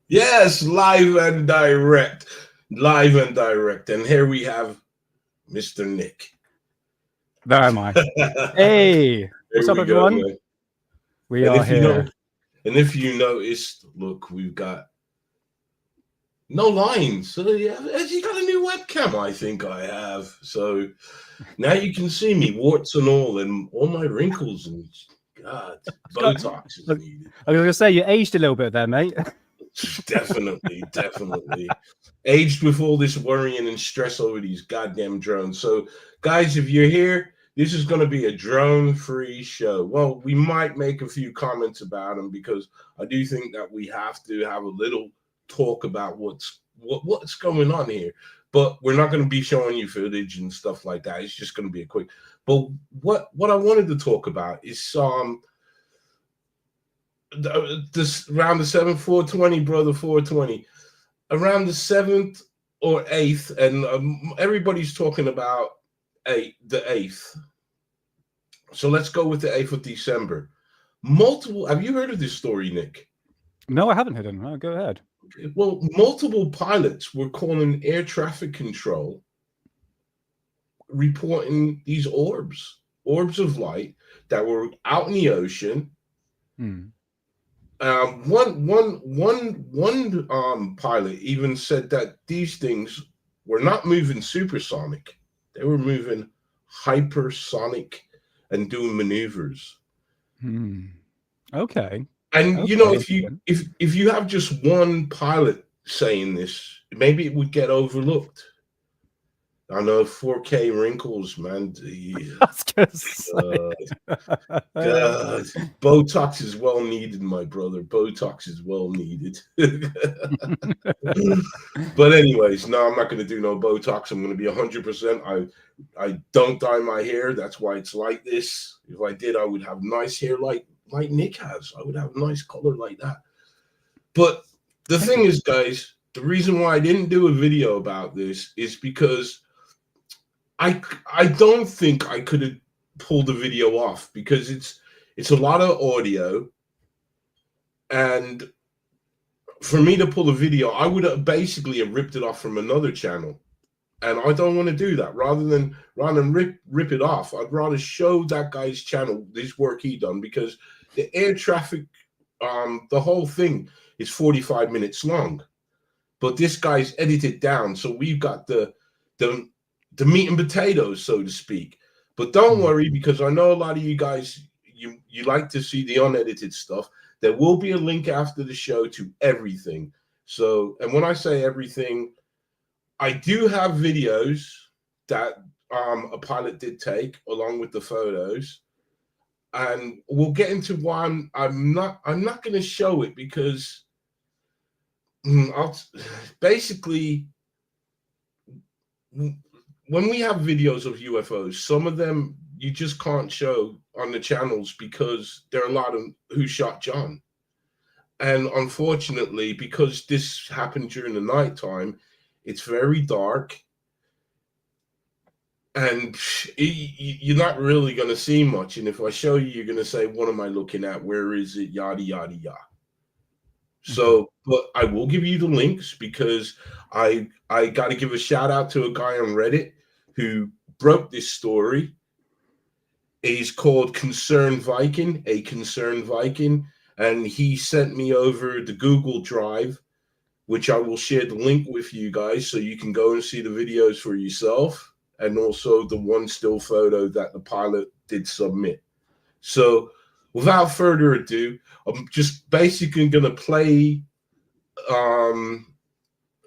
Yes, live and direct. Live and direct. And here we have Mr. Nick. There am I. Hey, what's up, everyone? Man. We are here. And if you noticed, look, we've got no lines. So yeah, you got a new webcam, I think I have. So now you can see me, warts and all my wrinkles and God, Botox is needed. I was gonna say you aged a little bit there, mate. Definitely. Aged with all this worrying and stress over these goddamn drones. So, guys, if you're here, this is going to be a drone-free show. Well, we might make a few comments about them because I do think that we have to have a little talk about what's going on here. But we're not going to be showing you footage and stuff like that. It's just going to be a quick. But what I wanted to talk about is this around the 7th 420, brother, 420, around the 7th or 8th, and everybody's talking about the 8th. So let's go with the 8th of December. Have you heard of this story, Nick? No, I haven't heard it. Go ahead. Well, multiple pilots were calling air traffic control, reporting these orbs of light that were out in the ocean. One pilot even said that these things were not moving supersonic; they were moving hypersonic and doing maneuvers. Okay. And you know, if you have just one pilot saying this, maybe it would get overlooked. I know 4K wrinkles, man. God. Botox is well needed, my brother. Botox is well needed. But anyways, no, I'm not going to do no Botox. I'm going to be 100%. I don't dye my hair. That's why it's like this. If I did, I would have nice hair like Nick has. I would have a nice color like that. But the thing is, guys, the reason why I didn't do a video about this is because I don't think I could have pulled the video off because it's a lot of audio, and for me to pull a video, I would have basically ripped it off from another channel, and I don't want to do that. Rather than rip it off, I'd rather show that guy's channel this work he done, because the air traffic, the whole thing is 45 minutes long, but this guy's edited down, so we've got the meat and potatoes, so to speak. But don't worry, because I know a lot of you guys, you like to see the unedited stuff. There will be a link after the show to everything. So, and when I say everything, I do have videos that a pilot did take along with the photos, and we'll get into why I'm not going to show it, because basically, when we have videos of UFOs, some of them you just can't show on the channels because there are a lot of Who Shot John. And unfortunately, because this happened during the nighttime, it's very dark. And you're not really going to see much. And if I show you, you're going to say, what am I looking at? Where is it? Yada, yada, yada. So, but I will give you the links, because I got to give a shout out to a guy on Reddit who broke this story. He's called Concerned Viking, and he sent me over the Google Drive, which I will share the link with you guys so you can go and see the videos for yourself, and also the one still photo that the pilot did submit. So without further ado, I'm just basically going to play.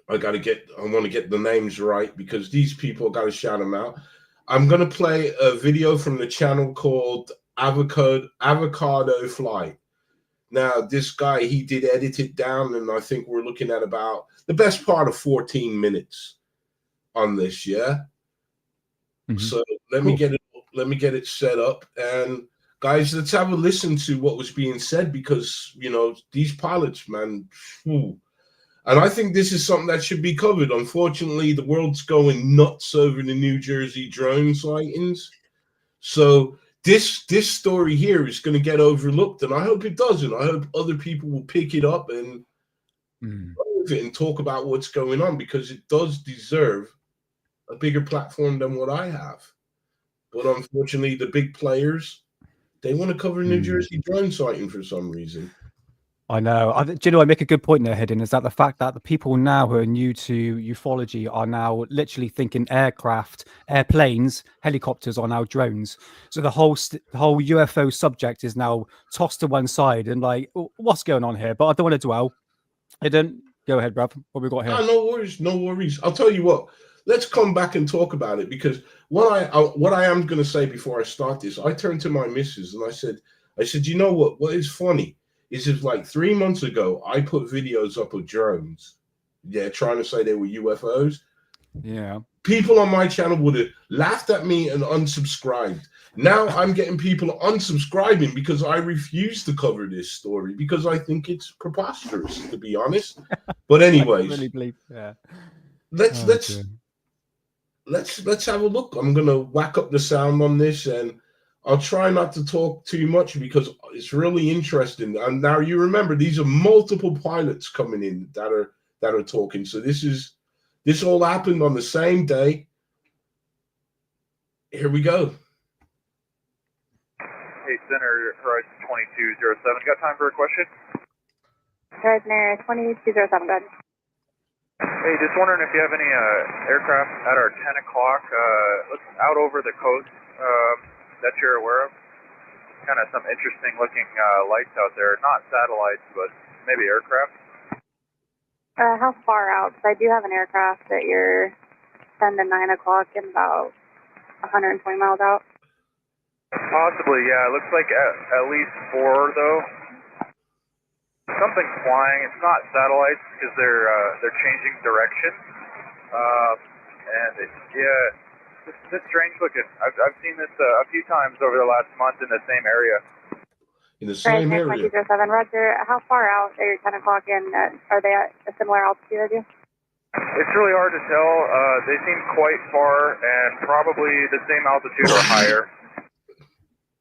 I want to get the names right, because these people got to shout them out. I'm going to play a video from the channel called Avocado Flight. Now, this guy, he did edit it down, and I think we're looking at about the best part of 14 minutes on this. Yeah. So let me get it set up, and guys, let's have a listen to what was being said, because, you know, these pilots, man, and I think this is something that should be covered. Unfortunately, the world's going nuts over the New Jersey drone sightings. So this story here is going to get overlooked, and I hope it doesn't. I hope other people will pick it up and Mm. with it and talk about what's going on, because it does deserve a bigger platform than what I have. But unfortunately, the big players, they want to cover New Jersey drone sighting for some reason. I know. Do you know, I make a good point there, Hidden, is that the fact that the people now who are new to ufology are now literally thinking aircraft, airplanes, helicopters are now drones. So the whole UFO subject is now tossed to one side and like, what's going on here? But I don't want to dwell. Hidden, go ahead, bruv. What we got here? No worries, no worries. I'll tell you what. Let's come back and talk about it, because what I am going to say before I start this, I turned to my missus and I said, you know what is funny is, if like 3 months ago I put videos up of drones, trying to say they were UFOs. Yeah. People on my channel would have laughed at me and unsubscribed. Now I'm getting people unsubscribing because I refuse to cover this story, because I think it's preposterous, to be honest. But anyways, I really believe, yeah. let's have a look. I'm gonna whack up the sound on this, and I'll try not to talk too much because it's really interesting. And now you remember, these are multiple pilots coming in that are talking. So this all happened on the same day. Here we go. Hey, Center, Horizon 2207. Got time for a question? Horizon 2207, go ahead. Hey, just wondering if you have any aircraft at our 10 o'clock out over the coast that you're aware of. Kind of some interesting looking lights out there. Not satellites, but maybe aircraft. How far out? Because I do have an aircraft at your 10 to 9 o'clock and about 120 miles out. Possibly, yeah. It looks like at least 4, though. Something's flying. It's not satellites because they're changing direction. And it's strange looking. I've seen this a few times over the last month in the same area. In the same area. 2207, Roger. How far out at your 10 o'clock, and are they at a similar altitude as you? It's really hard to tell. They seem quite far and probably the same altitude or higher.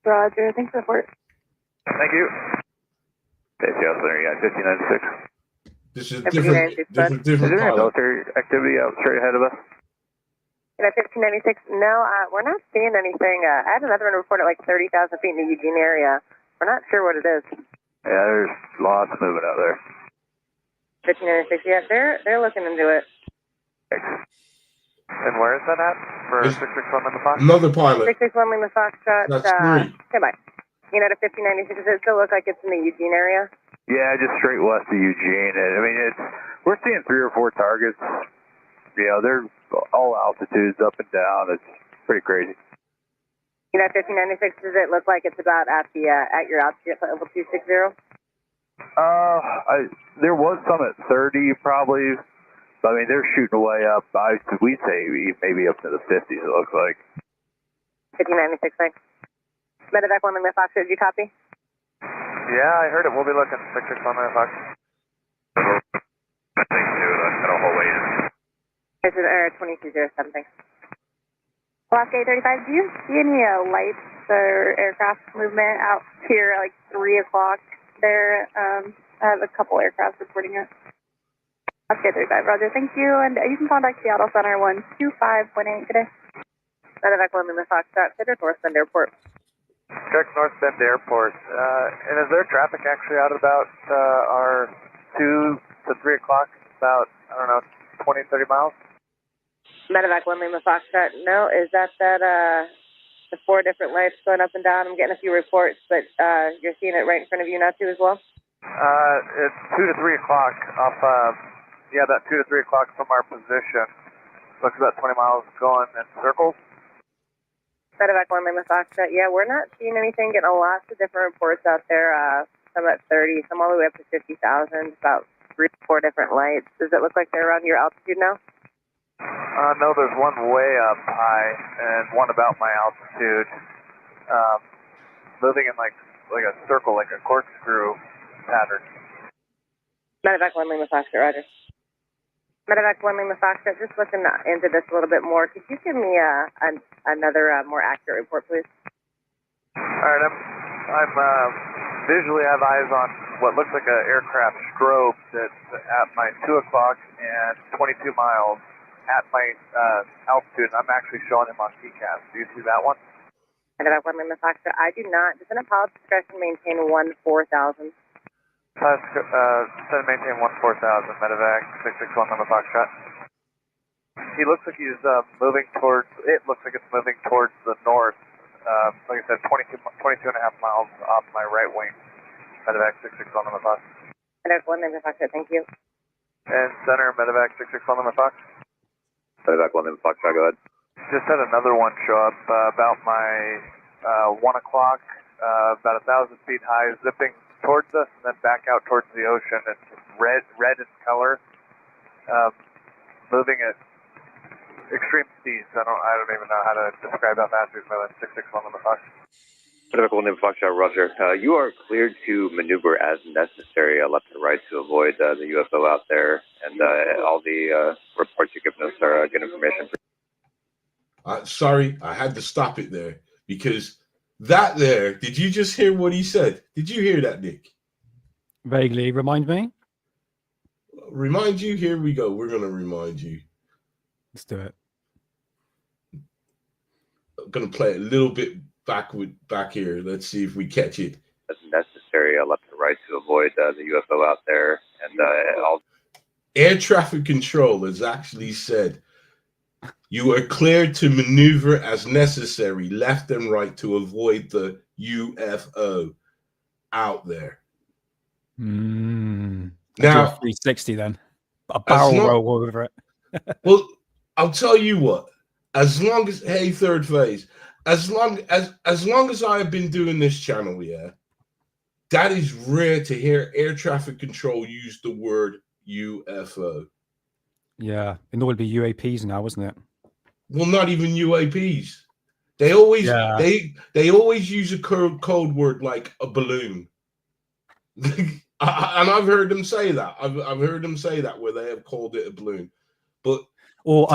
Roger. Thanks for the report. Thank you. TCAS Center, yeah, 1596. This is different. Is there any military activity out straight ahead of us? 1596. No, we're not seeing anything. I had another one report at like 30,000 feet in the Eugene area. We're not sure what it is. Yeah, there's lots moving out there. 1596. Yeah, they're looking into it. And where is that at? For 661 Lima Fox? Another pilot. 661 Lima Foxtrot. That's 3. Goodbye. You know, to 1596, does it still look like it's in the Eugene area? Yeah, just straight west of Eugene. I mean, we're seeing 3 or 4 targets. You know, they're all altitudes, up and down. It's pretty crazy. You know, 1596, does it look like it's about at your altitude at level 260? There was some at 30 probably. I mean, they're shooting way up. We'd say maybe up to the 50s, it looks like. 1596, thanks. Medevac 1 Lima Fox, did you copy? Yeah, I heard it. We'll be looking. 661 Lima Fox. I think too, that'll hold way in. This is 2207, thanks. Alaska 835, do you see any lights or aircraft movement out here at like 3 o'clock there? I have a couple aircraft reporting it. Alaska 835, Roger, thank you. And you can contact Seattle Center 125.8 today. Medevac 1 Lima Fox, Cedric North Bend Airport. Correct, North Bend Airport. And is there traffic actually out about our 2 to 3 o'clock, about, I don't know, 20, 30 miles? Medevac 1 Lima Foxtrot, no, is that the 4 different lights going up and down? I'm getting a few reports, but you're seeing it right in front of you now too as well? It's 2 to 3 o'clock off, about 2 to 3 o'clock from our position. Looks about 20 miles going in circles. Medevac 1 Lima Foxtrot, yeah, we're not seeing anything, getting lots of different reports out there, some at 30, some all the way up to 50,000, about 3 to 4 different lights. Does it look like they're around your altitude now? No, there's one way up high and one about my altitude. Moving in like a circle, like a corkscrew pattern. Medevac 1 Lima Foxtrot, Roger. Medevac 1 Lima Foxtrot, just looking into this a little bit more. Could you give me another more accurate report, please? All right, I'm visually have eyes on what looks like an aircraft strobe that's at my 2 o'clock and 22 miles at my altitude. I'm actually showing him on TCAS. Do you see that one? And about 1 Lima Foxtrot, I do not. Does an Apollo discretion maintain 1-4000? Send maintain 1-4000, medevac 661 Lima Foxtrot. He looks like he's moving towards, it looks like it's moving towards the north. Like I said, 22 and a half miles off my right wing. Medevac 661 Lima Fox. Medevac 1 Lima Foxtrot, thank you. And center, Medevac 661 Lima Fox. Medevac 1 Lima Foxtrot, go ahead. Just had another one show up about my 1 o'clock, about 1,000 feet high, zipping towards us and then back out towards the ocean. It's red in color, moving at extreme speeds. I don't even know how to describe how fast he's moving. 661 Lima Fox. Medevac 1 Lima Foxtrot, Roger. You are cleared to maneuver as necessary, left and right, to avoid the UFO out there, and all the reports you've given us are good information. Sorry, I had to stop it there because that there. Did you just hear what he said? Did you hear that, Nick? Vaguely, remind me. Remind you. Here we go. We're gonna remind you. Let's do it. I'm gonna play it a little bit back here. Let's see if we catch it. As necessary, left and right, to avoid the UFO out there, and all. Air traffic control has actually said you are cleared to maneuver as necessary, left and right, to avoid the UFO out there. Now, Now, 360 then. A barrel roll over it. Well, I'll tell you what. As long as third phase, as long as I have been doing this channel, yeah, that is rare to hear air traffic control use the word UFO. Yeah, it would be UAPs now, wasn't it? Well, not even UAPs. They always they always use a code word like a balloon. And I've heard them say that. I've heard them say that where they have called it a balloon. But or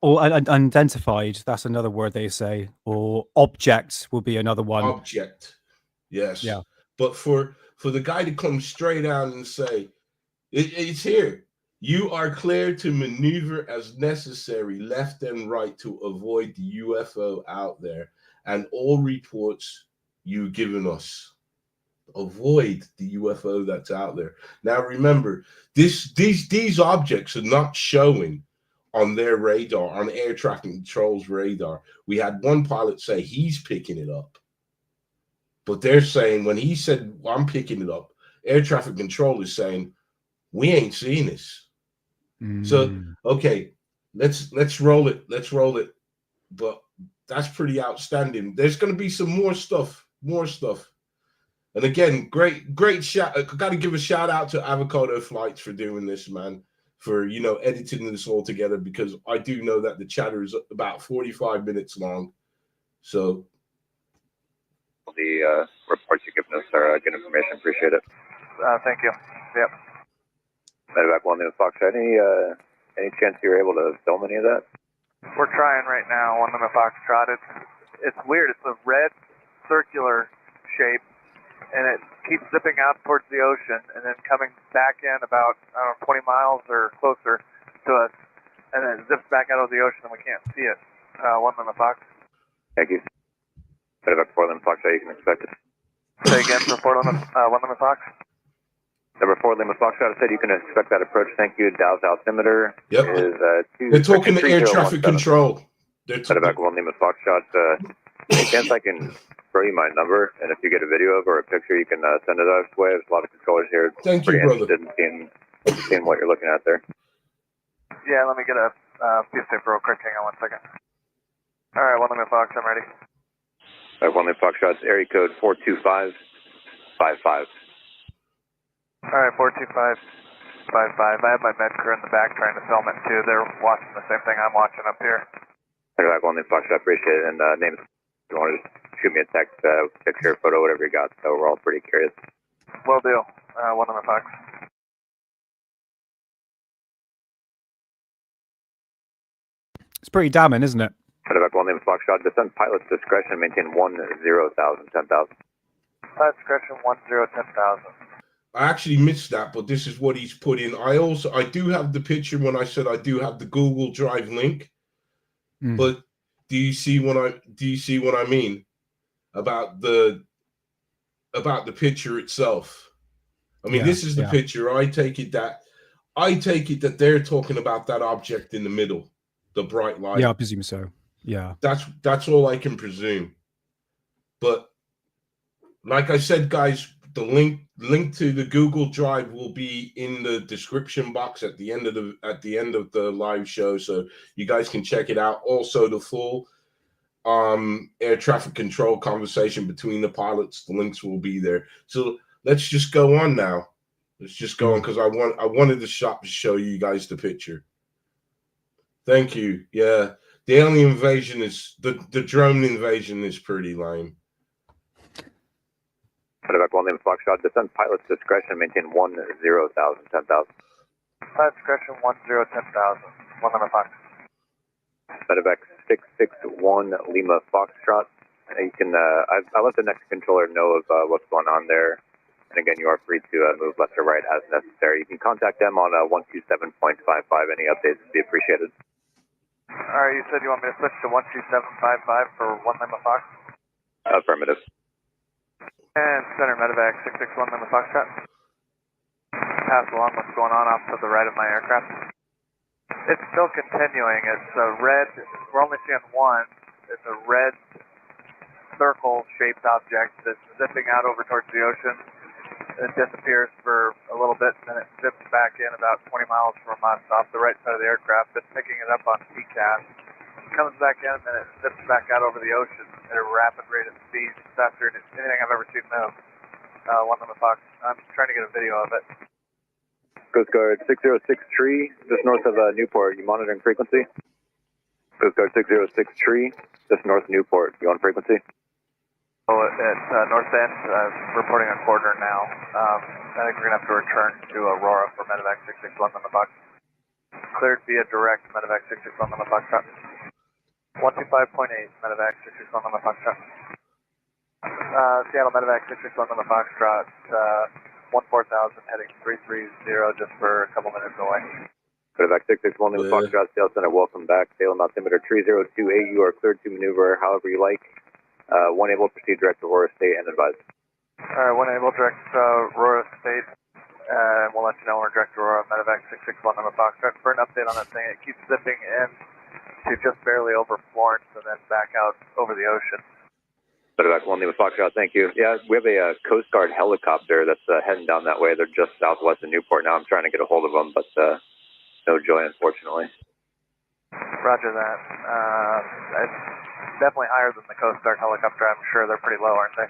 unidentified, that's another word they say. Or object will be another one. Object. Yes. Yeah. But for the guy to come straight out and say, it's here. You are cleared to maneuver as necessary, left and right, to avoid the UFO out there, and all reports you've given us. Avoid the UFO that's out there. Now, remember, these objects are not showing on their radar, on air traffic control's radar. We had one pilot say he's picking it up, but they're saying when he said I'm picking it up, air traffic control is saying we ain't seeing this. So, okay, let's roll it. Let's roll it. But that's pretty outstanding. There's going to be some more stuff. And again, great shout. I got to give a shout out to Avocado Flights for doing this, man, for, editing this all together, because I do know that the chatter is about 45 minutes long. So the reports you've given us are good information. Appreciate it. Thank you. Yep. Medevac 1 Lima Foxtrot, any chance you're able to film any of that? We're trying right now. 1 Lima Foxtrot. It's weird. It's a red circular shape, and it keeps zipping out towards the ocean, and then coming back in about 20 miles or closer to us, and then it zips back out of the ocean, and we can't see it. 1 Lima Fox. Thank you. Medevac 4 Lima Foxtrot, you can expect it. Say again for 1 Lima Fox. Number 4 Lima Foxtrot, I said you can expect that approach. Thank you. Dow's altimeter is they're talking to air traffic control. Medevac 1 Lima Foxtrot, any chance I can throw you my number, and if you get a video of or a picture, you can send it our way. There's a lot of controllers here. Thank you, brother. Interested in seeing what you're looking at there. Yeah, let me get a piece of paper real quick. Hang on 1 second. All right, 1 Lima Fox, I'm ready. All right, 1 Lima Foxtrot, area code 42555. All right, 42555. I have my med crew in the back trying to film it too. They're watching the same thing I'm watching up here. Medevac 1 Lima Foxtrot, appreciate it. And name, if you want to shoot me a text, picture, photo, whatever you got. So we're all pretty curious. Will do. 1 Lima Fox. It's pretty damning, isn't it? Medevac 1 Lima Foxtrot, descend pilot's discretion, maintain 10,000, 10,000. Pilot's discretion 10,000. I actually missed that, but this is what he's put in. I do have the picture when I said I do have the Google Drive link, but do you see what I mean about the picture itself? I mean, this is the picture. I take it that they're talking about that object in the middle, the bright light. Yeah, I presume so. Yeah. That's all I can presume. But like I said, guys, the link to the Google Drive will be in the description box at the end of the live show, so you guys can check it out. Also, the full air traffic control conversation between the pilots, the links will be there. So let's just go on now. Let's just go on, because I wanted to show you guys the picture. Thank you. Yeah, the alien invasion is the drone invasion is pretty lame. Medevac 1 Lima Foxtrot, descend pilot's discretion, maintain 10,000, 10,000. Pilot discretion 10, 10,000. 1 Lima Fox. Medevac 661 Lima Foxtrot. You can, I let the next controller know of what's going on there. And again, you are free to move left or right as necessary. You can contact them on 127.55. Any updates would be appreciated. All right, you said you want me to switch to 127.55 for 1 Lima Fox? Affirmative. And center Medevac 661 Lima Foxtrot. Pass along what's going on off to the right of my aircraft. It's still continuing. It's a red, we're only seeing one. It's a red circle-shaped object that's zipping out over towards the ocean. It disappears for a little bit, and then it zips back in about 20 miles from us off the right side of the aircraft. It's picking it up on TCAS. It comes back in, and then it zips back out over the ocean at a rapid rate of speed, faster than anything I've ever seen move. 1 Lima Fox. I'm trying to get a video of it. Coast Guard 606 Tree, just north of Newport. You monitoring frequency? Coast Guard 606 Tree, just north of Newport. You on frequency? Oh, at north end, reporting a quarter now. I think we're going to have to return to Aurora for Medevac 661 Lima Fox. Cleared via direct Medevac 661 Lima Fox. 125.8 Medevac 661 Lima Fox. Seattle Medevac 661 Lima Foxtrot, 14,000 heading 330 just for a couple minutes away. Medevac 661 Lima Foxtrot, Sales Center, welcome back. Salem altimeter 3028, you are cleared to maneuver however you like. One able, proceed direct to Aurora State and advise. Alright, one able, direct Aurora State, and we'll let you know when we're direct to Aurora, Medevac 661 Lima Foxtrot. For an update on that thing, it keeps zipping in to just barely over Florence and then back out over the ocean. Medevac 1 Lima Foxtrot, thank you. Yeah, we have a Coast Guard helicopter that's heading down that way. They're just southwest of Newport now. I'm trying to get a hold of them, but no joy, unfortunately. Roger that. It's definitely higher than the Coast Guard helicopter, I'm sure. They're pretty low, aren't they?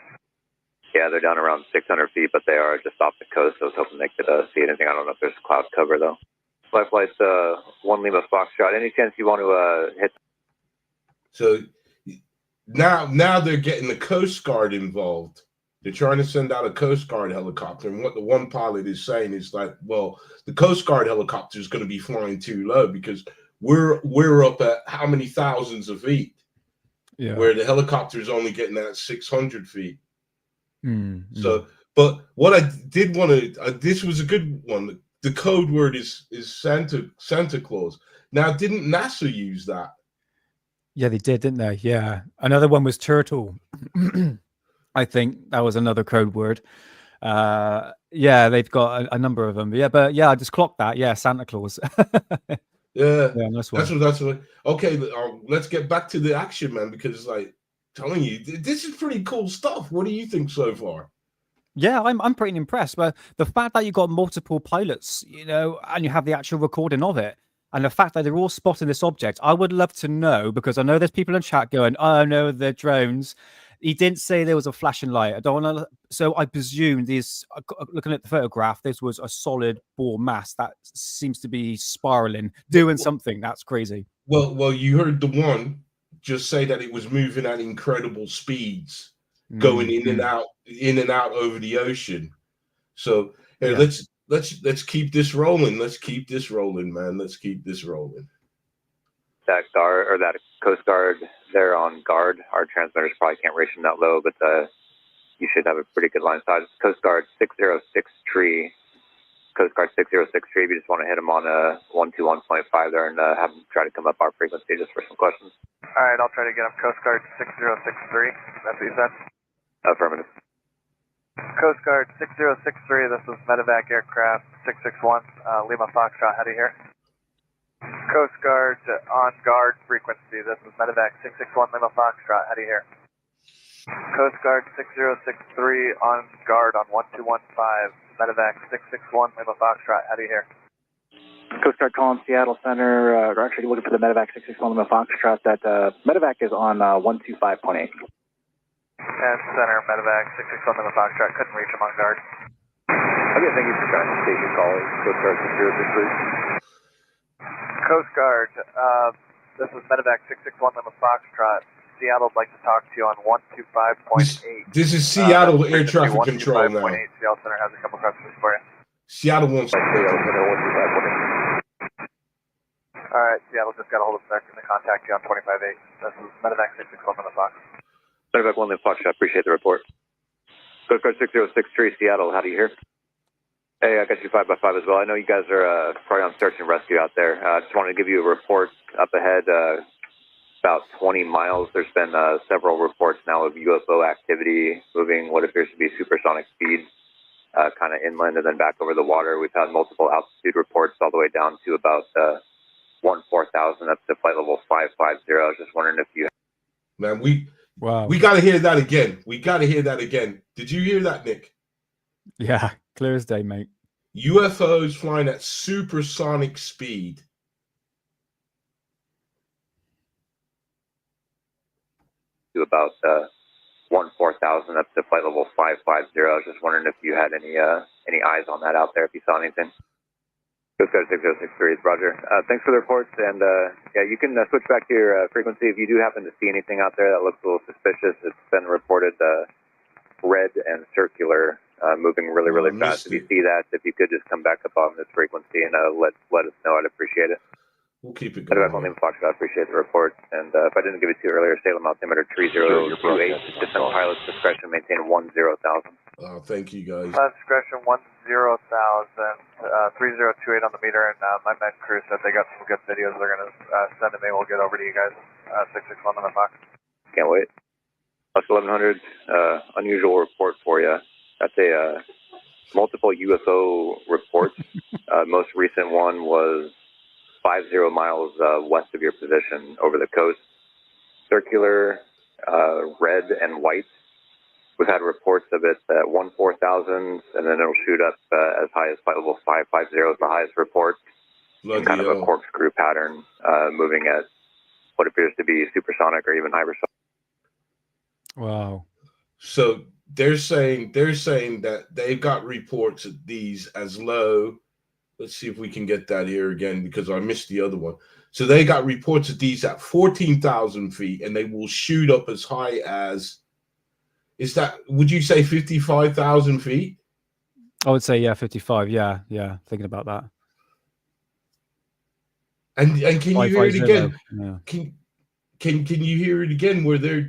Yeah, they're down around 600 feet, but they are just off the coast. I was hoping they could see anything. I don't know if there's cloud cover, though. Flight 1 Lima Foxtrot, any chance you want to hit? So now they're getting the Coast Guard involved. They're trying to send out a Coast Guard helicopter, and what the one pilot is saying is like, well, the Coast Guard helicopter is going to be flying too low because we're up at how many thousands of feet, where the helicopter is only getting at 600 feet. So, but what I did want to, this was a good one. The code word is Santa Claus. Now, didn't NASA use that? Yeah, they did, didn't they? Yeah. Another one was turtle. I think that was another code word. Yeah, they've got a number of them. Yeah, but yeah, I just clocked that. Yeah, Santa Claus. Yeah, nice one. That's what. Okay, let's get back to the action, man. Because, like, telling you, this is pretty cool stuff. What do you think so far? Yeah, I'm pretty impressed. But the fact that you got multiple pilots, and you have the actual recording of it, and the fact that they're all spotting this object, I would love to know, because I know there's people in chat going, "Oh no, they're drones." He didn't say there was a flashing light. I don't want to. So I presume this. Looking at the photograph, this was a solid ball mass that seems to be spiraling, doing something. That's crazy. Well, you heard the one just say that it was moving at incredible speeds, going in and out over the ocean. So hey, let's keep this rolling. Let's keep this rolling, man. Let's keep this rolling. That guard or that Coast Guard, they're on guard. Our transmitters probably can't reach them that low, but you should have a pretty good line of sight. Coast Guard 606 Coast Guard 606 if you just want to hit them on 121.5 there and have them try to come up our frequency just for some questions. All right, I'll try to get them. Coast Guard 6063. That's what you said? Affirmative. Coast Guard 6063, this is Medevac Aircraft 661, Lima Foxtrot, how do you hear? Coast Guard on guard frequency, this is Medevac 661, Lima Foxtrot, how do you hear? Coast Guard 6063 on guard on 1215, Medevac 661, Lima Foxtrot, how do you hear? Coast Guard calling Seattle Center, we're actually looking for the Medevac 661 Lima Foxtrot. That Medevac is on 125.8. And Center, Medevac 661 Lima Foxtrot, couldn't reach him on guard. Okay, thank you for transportation calling Coast Guard 6063. Coast Guard, this is Medevac 661 Lima Foxtrot. Seattle would like to talk to you on 125.8. This is Seattle Air Traffic Control now. Seattle Center has a couple questions for you. Seattle wants. Seattle Center 125.8. All right, Seattle just got a hold of Virking to contact you on 25.8. This is Medevac 661 Lima Fox. Medevac 1 Lima Fox, I appreciate the report. Coast Guard 6063 Seattle, how do you hear? Hey, I got you 5x5 as well. I know you guys are probably on search and rescue out there. I just wanted to give you a report up ahead, about 20 miles. There's been several reports now of UFO activity moving what appears to be supersonic speed, kind of inland and then back over the water. We've had multiple altitude reports all the way down to about 14,000 up to flight level 550. I was just wondering if you... Man, we got to hear that again. We got to hear that again. Did you hear that, Nick? Yeah, clear as day, mate. UFOs flying at supersonic speed. To about 14,000 up to flight level 550. I was just wondering if you had any eyes on that out there, if you saw anything. Coast Guard 6063, Roger. Thanks for the reports, and yeah, you can switch back to your frequency if you do happen to see anything out there that looks a little suspicious. It's been reported red and circular, moving really, really fast. If you see that, if you could just come back up on this frequency and let us know, I'd appreciate it. We'll keep it going. I appreciate the report, and if I didn't give it to you earlier, Salem altimeter 3028, descent pilot's discretion, maintain 10,000. Oh, thank you, guys. Discretion 10,000, 3028 on the meter, and my med crew said they got some good videos they're going to send to me. We'll get over to you guys. 661 on the box. Can't wait. Plus 1100, unusual report for you. That's a multiple UFO reports. Most recent one was 50 miles west of your position over the coast. Circular, red and white. We've had reports of it at 14,000, and then it'll shoot up as high as flight level 550 is the highest report. In kind of a corkscrew pattern, moving at what appears to be supersonic or even hypersonic. Wow. So they're saying that they've got reports of these as low. Let's see if we can get that here again, because I missed the other one. So they got reports of these at 14,000 feet, and they will shoot up as high as, would you say 55,000 feet? I would say, yeah, 55. Yeah. Thinking about that. And can you hear it again? Yeah. Can you hear it again? Where they're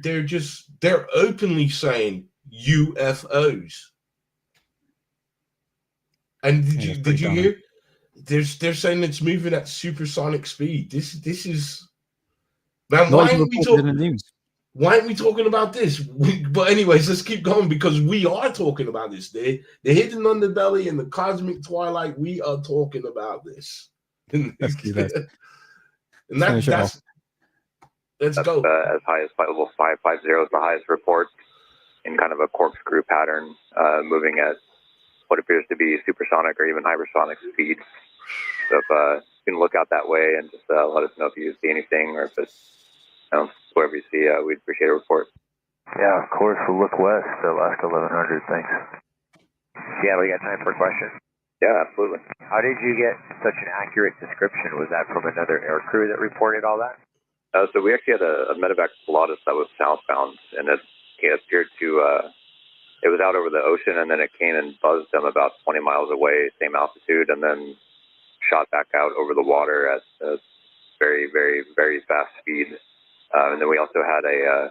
openly saying UFOs. And did you hear? They're saying it's moving at supersonic speed. This is, man. Why aren't we talking about this? But anyways, let's keep going, because we are talking about this. The hidden underbelly and the cosmic twilight. We are talking about this. Let's do that. And let's go. As high as flight level 550 is the highest report, in kind of a corkscrew pattern, moving at what appears to be supersonic or even hypersonic speed. So if you can look out that way and just let us know if you see anything, or if it's, whatever you see, we'd appreciate a report. Yeah, of course. We'll look west, Alaska 1100. Thanks. Yeah, we got time for a question. Yeah, absolutely. How did you get such an accurate description? Was that from another air crew that reported all that? So we actually had a medevac Pilatus that was southbound, and it appeared to, it was out over the ocean, and then it came and buzzed them about 20 miles away, same altitude, and then shot back out over the water at a very, very, very fast speed. And then we also had a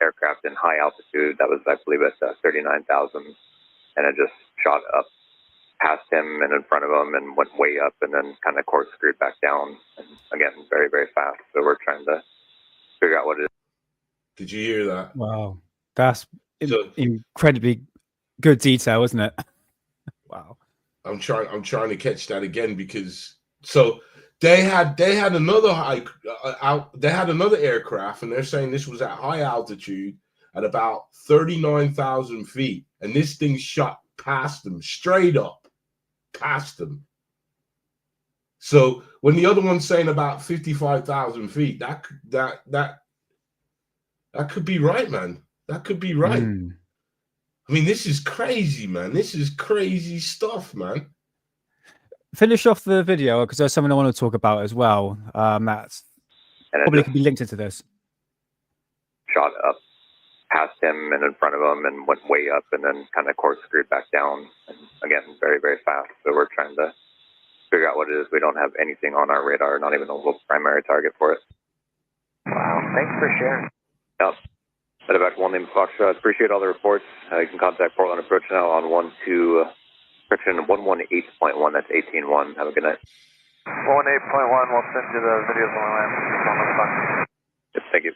aircraft in high altitude that was, I believe, at 39,000, and it just shot up past him and in front of him and went way up and then kind of corkscrewed back down, and again, very, very fast. So we're trying to figure out what it is. Did you hear that? Wow, that's So- incredibly good detail, isn't it? Wow. I'm trying to catch that again, because so they had another they had another aircraft, and they're saying this was at high altitude at about 39,000 feet, and this thing shot past them, straight up past them. So when the other one's saying about 55,000 feet, that could be right, man. That could be right. I mean, this is crazy, man. This is crazy stuff, man. Finish off the video, because there's something I want to talk about as well. That's probably could be linked into this. Shot up past him and in front of him and went way up and then kind of corkscrewed back down, and again, very, very fast. So we're trying to figure out what it is. We don't have anything on our radar, not even a little primary target for it. Wow, thanks for sharing. Yep. Medevac 1 Lima Foxtrot, appreciate all the reports. You can contact Portland Approach now on 118.1, that's 18.1. Have a good night. 118.1, we'll send you the videos when we land. Yes, thank you.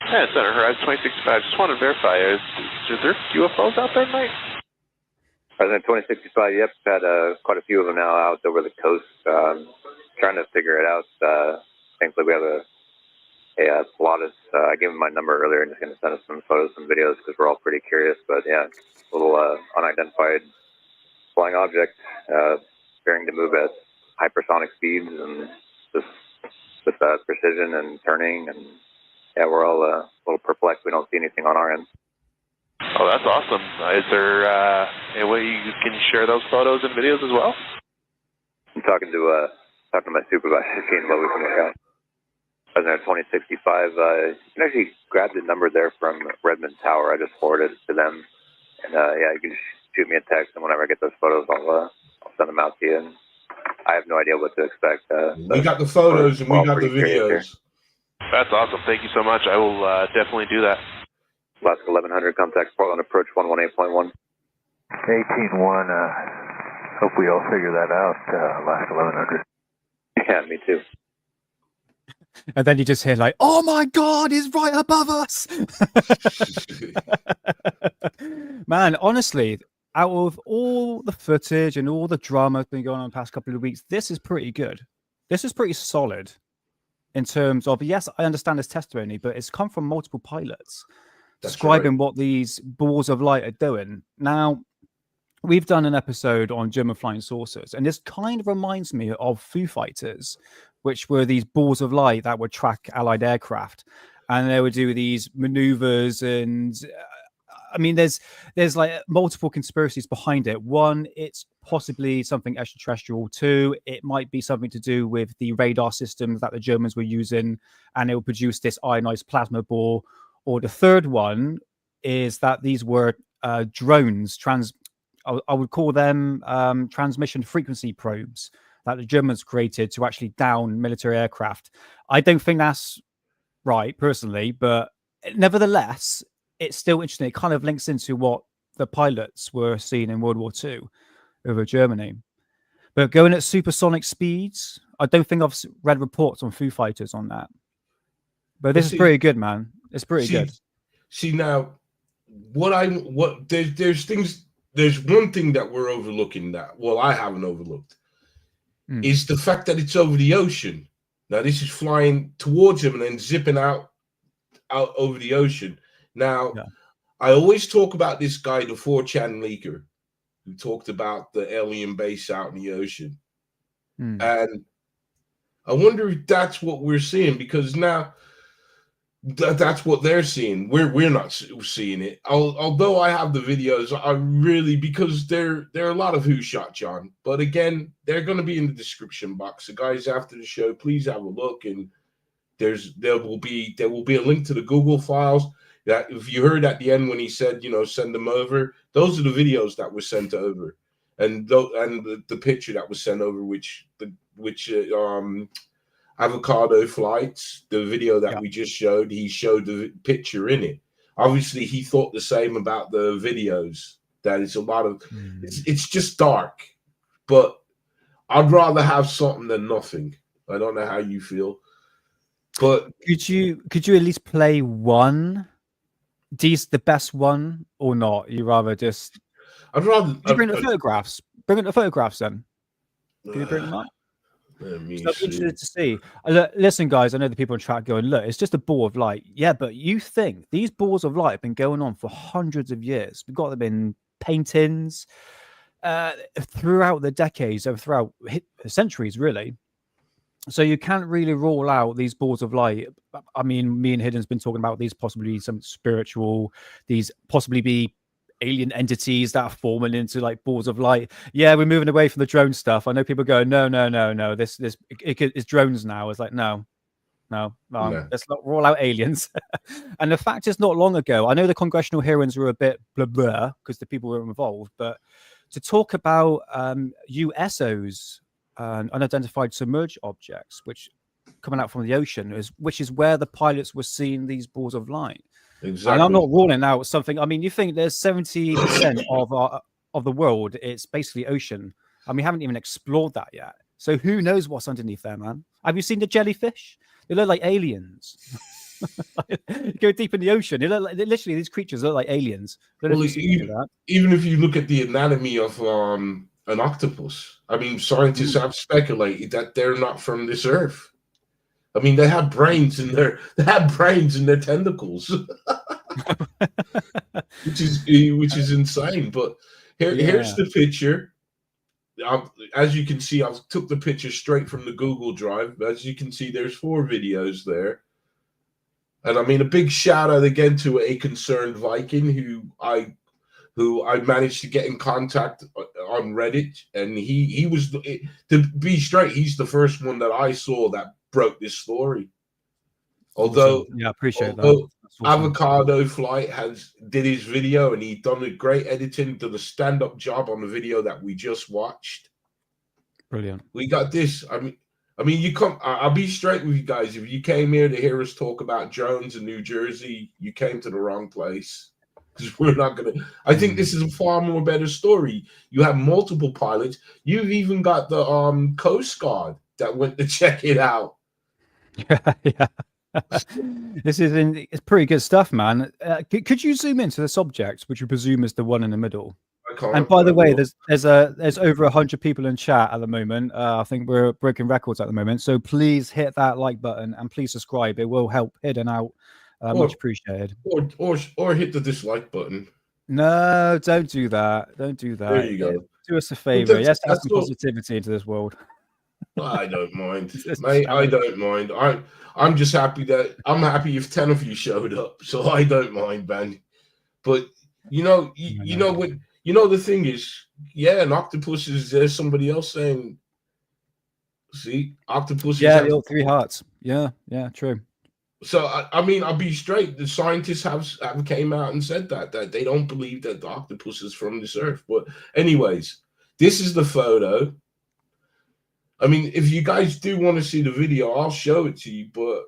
Yeah, Center Horizon 2065. Just want to verify, is there UFOs out there tonight? President 2065, yep, had quite a few of them now out over the coast. Trying to figure it out. Thankfully, we have a Pilatus. I gave him my number earlier and just going to send us some photos, some videos, because we're all pretty curious. But yeah, a little unidentified flying object, appearing to move at hypersonic speeds and just with precision and turning. And yeah, we're all a little perplexed. We don't see anything on our end. Oh, that's awesome. Is there a way you can share those photos and videos as well? I'm talking to my supervisor, seeing what we can work out. President 2065, you can actually grab the number there from Redmond Tower. I just forwarded it to them. And yeah, you can just shoot me a text, and whenever I get those photos, I'll send them out to you. And I have no idea what to expect. We got the photos and we got the videos. That's awesome. Thank you so much. I will definitely do that. Alaska 1100, contact Portland Approach 118.1. 18.1, hope we all figure that out, Alaska 1100. Yeah, me too. And then you just hear like, "Oh my God, he's right above us!" Man, honestly, out of all the footage and all the drama that's been going on the past couple of weeks, this is pretty good. This is pretty solid in terms of, yes, I understand this testimony, but it's come from multiple pilots describing what these balls of light are doing. Now, we've done an episode on German flying saucers, and this kind of reminds me of Foo Fighters, which were these balls of light that would track Allied aircraft, and they would do these maneuvers. And I mean, there's like multiple conspiracies behind it. One, it's possibly something extraterrestrial. Two, it might be something to do with the radar systems that the Germans were using, and it will produce this ionized plasma ball. Or the third one is that these were drones, I would call them transmission frequency probes that the Germans created to actually down military aircraft. I don't think that's right, personally, but nevertheless, it's still interesting. It kind of links into what the pilots were seeing in World War II over Germany. But going at supersonic speeds, I don't think I've read reports on Foo Fighters on that. But this is pretty good, man. It's pretty good. See, now, there's things. There's one thing that we're overlooking that, well, I haven't overlooked, is the fact that it's over the ocean. Now, this is flying towards him and then zipping out over the ocean. Now, I always talk about this guy, the 4chan leaker, who talked about the alien base out in the ocean. And I wonder if that's what we're seeing, because now that's what they're seeing. We're not seeing it. Although I have the videos, I really, because there are a lot of who shot John. But again, they're going to be in the description box. The guys after the show, please have a look, and there will be a link to the Google files. That if you heard at the end when he said, send them over, those are the videos that were sent over, and the picture that was sent over, which Avocado flights, the video that we just showed, he showed the picture in it. obviously he thought the same about the videos. That it's a lot of it's just dark, but I'd rather have something than nothing. I don't know how you feel, but could you at least play one? The best one or not? You rather just? I'd rather Bring the photographs. Bring in the photographs then. Can you bring them up? Let me So I'm see. interested to see. Listen, guys, I know the people in chat going, look, it's just a ball of light. Yeah, but you think these balls of light have been going on for hundreds of years. We've got them in paintings throughout the decades, or throughout centuries, really. So you can't really rule out these balls of light. I mean, me and Hidden's been talking about these possibly some spiritual, these possibly be alien entities that are forming into like balls of light. Yeah, we're moving away from the drone stuff. I know people go, no. It's drones now. It's like, no. Let's not rule out aliens. And the fact is, not long ago, I know the congressional hearings were a bit blah blah because the people were involved, but to talk about USOs, unidentified submerged objects, which coming out from the ocean, which is where the pilots were seeing these balls of light. Exactly. And I'm not ruling out something. I mean, you think there's 70% of the world, it's basically ocean, and we haven't even explored that yet. So who knows what's underneath there, man? Have you seen the jellyfish? They look like aliens. Go deep in the ocean. They look like, literally, these creatures look like aliens. Well, even if you look at the anatomy of an octopus, I mean, scientists have speculated that they're not from this earth. I mean, they have brains in their tentacles, which is insane. But here's the picture. As you can see, I took the picture straight from the Google Drive. As you can see, there's 4 videos there. And I mean, a big shout out again to a concerned Viking who I managed to get in contact on Reddit, and he was, to be straight, he's the first one that I saw that broke this story. Although, awesome. Yeah, I appreciate that. Awesome. Avocado Flight did his video, and he done a great editing, did a stand-up job on the video that we just watched. Brilliant. We got this. I mean, you come. I'll be straight with you guys. If you came here to hear us talk about drones in New Jersey, you came to the wrong place. Because we're not gonna. I think this is a far more better story. You have multiple pilots. You've even got the Coast Guard that went to check it out. Yeah. It's pretty good stuff, man. Could you zoom into this object, which you presume is the one in the middle? And by the way, there's over 100 people in chat at the moment. I think we're breaking records at the moment. So please hit that like button and please subscribe. It will help Hidden out. Much appreciated. Or hit the dislike button. No, don't do that. Don't do that. There you go. Do us a favor. Yes, add some positivity into this world. I don't mind, mate. I don't mind. I'm just happy that I'm happy if 10 of you showed up, so I don't mind, man. But you know the thing is, yeah, an octopus is there. Somebody else saying, see, octopus. Yeah, the old 3 hearts. Yeah, true. So I mean, I'll be straight. The scientists have came out and said that they don't believe that the octopus is from this earth. But anyways, this is the photo. I mean, if you guys do want to see the video, I'll show it to you. But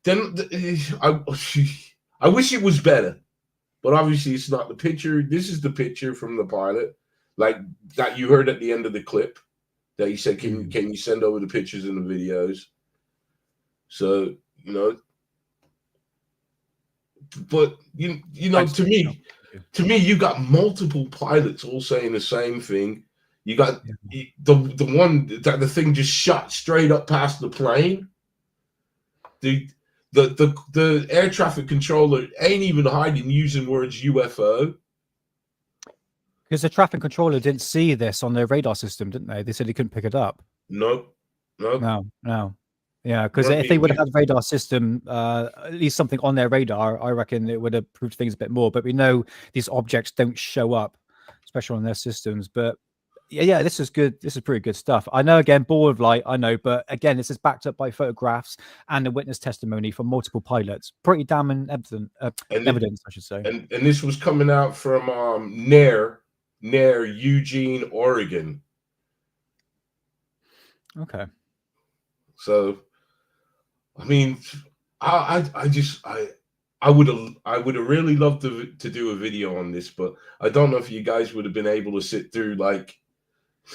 then I wish it was better. But obviously, it's not the picture. This is the picture from the pilot, like that you heard at the end of the clip. That he said, "Can you send over the pictures and the videos?" So but you know, to me, you got multiple pilots all saying the same thing. You got the one that the thing just shot straight up past the plane. The air traffic controller ain't even hiding using words UFO. Because the traffic controller didn't see this on their radar system, didn't they? They said they couldn't pick it up. No. Yeah, because if they would have had a radar system, at least something on their radar, I reckon it would have proved things a bit more. But we know these objects don't show up, especially on their systems. But yeah, this is good. This is pretty good stuff. I know, again, ball of light, I know. But again, this is backed up by photographs and a witness testimony from multiple pilots. Pretty damning evidence, I should say. And this was coming out from near Eugene, Oregon. Okay. So, I mean, I I would have really loved to do a video on this, but I don't know if you guys would have been able to sit through like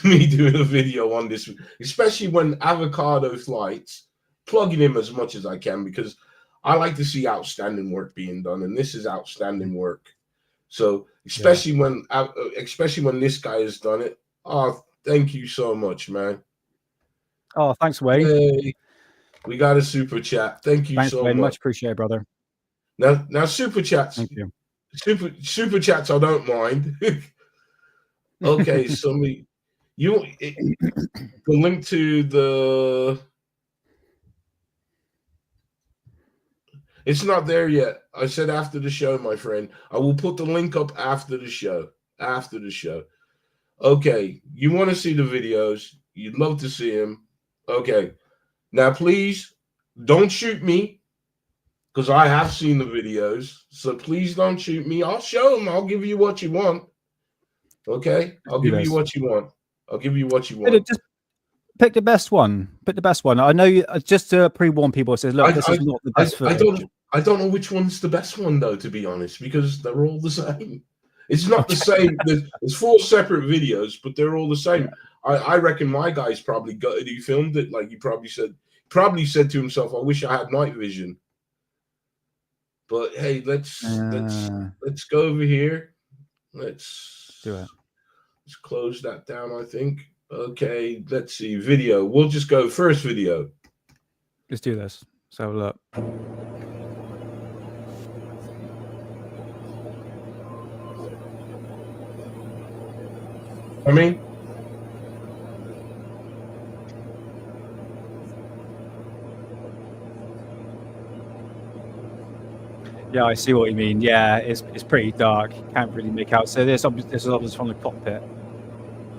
me doing a video on this, especially when Avocado flights, plugging him as much as I can, because I like to see outstanding work being done, and this is outstanding work. So especially when this guy has done it. Oh, thank you so much, man. Oh, thanks, Wayne. Hey, we got a super chat. Thank you so Wayne. much. Much appreciated, brother. Now super chats. Thank you. Super chats. I don't mind. Okay, so the link to the. It's not there yet. I said after the show, my friend. I will put the link up after the show. After the show. Okay, you want to see the videos. You'd love to see them. Okay. Now, please don't shoot me, because I have seen the videos. So please don't shoot me. I'll show them. I'll give you what you want. Okay? I'll give you what you want. I'll give you what you want. Just pick the best one. Pick the best one. I know you, just to pre-warn people, it says, look, this is not the best footage. I don't know which one's the best one, though, to be honest, because they're all the same. It's not the same. There's 4 separate videos, but they're all the same. I reckon my guy's probably gutted he filmed it. Like, he probably said to himself, I wish I had night vision. But hey, let's go over here. Let's do it. Let's close that down, I think. Okay, let's see. Video. We'll just go first video. Let's do this. So look. I mean, yeah, I see what you mean. Yeah, it's pretty dark. Can't really make out. So this is obviously from the cockpit.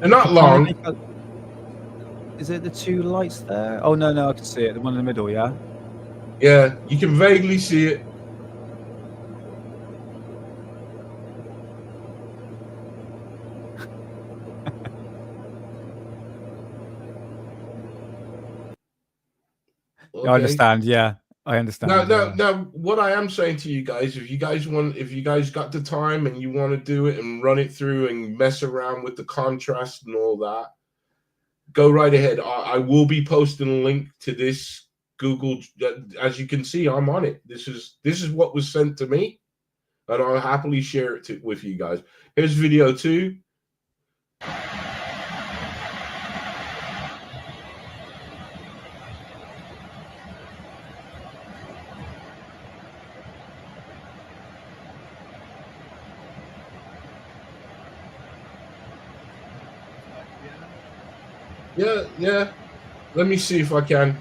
They're not long. Is it the 2 lights there? Oh no, I can see it. The one in the middle, yeah. Yeah, you can vaguely see it. Okay. I understand. Yeah, I understand. Now, what I am saying to you guys, if you guys got the time and you want to do it and run it through and mess around with the contrast and all that, go right ahead. I will be posting a link to this Google. As you can see, I'm on it. This is what was sent to me, and I'll happily share it with you guys. Here's video 2. Yeah. Let me see if I can.